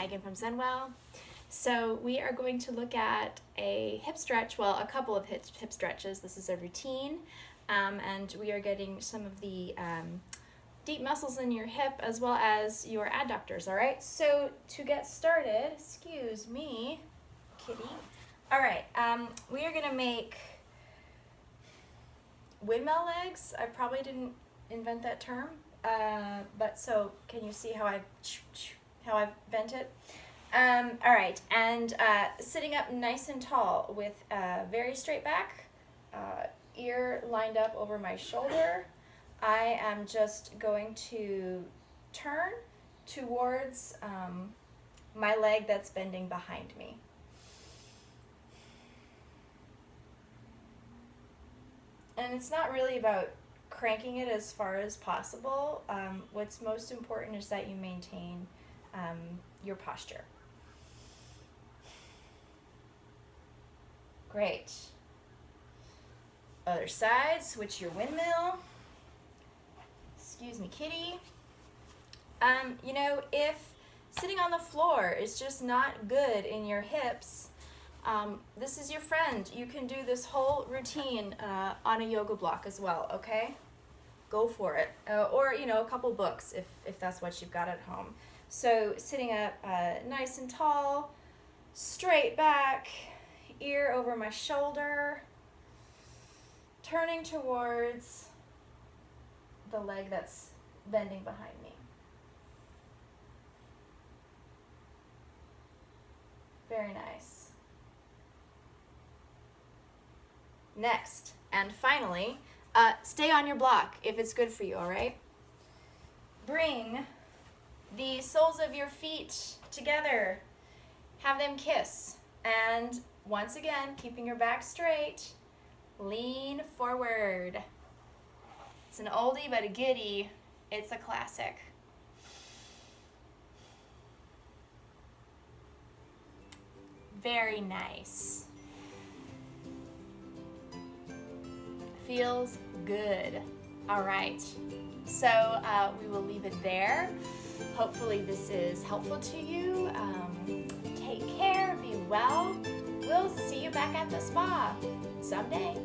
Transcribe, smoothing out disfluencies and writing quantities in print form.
Megan from Zen Well. So we are going to look at a hip stretch, well, a couple of hip stretches. This is a routine, and we are getting some of the deep muscles in your hip as well as your adductors, all right? So to get started, excuse me, kitty. All right, we are gonna make windmill legs. I probably didn't invent that term, but so can you see how I've bent it? All right, and sitting up nice and tall with a very straight back, ear lined up over my shoulder. I am just going to turn towards my leg that's bending behind me. And it's not really about cranking it as far as possible. What's most important is that you maintain your posture. Great. Other side, switch your windmill. Excuse me, kitty. You know, if sitting on the floor is just not good in your hips, this is your friend. You can do this whole routine on a yoga block as well, okay? Go for it. Or, you know, a couple books if that's what you've got at home. So sitting up nice and tall, straight back, ear over my shoulder, turning towards the leg that's bending behind me. Very nice. Next, and finally, stay on your block if it's good for you, all right? Bring the soles of your feet together. Have them kiss. And once again, keeping your back straight, lean forward. It's an oldie but a goodie. It's a classic. Very nice. Feels good. All right, so we will leave it there. Hopefully this is helpful to you. Take care, be well. We'll see you back at the spa someday.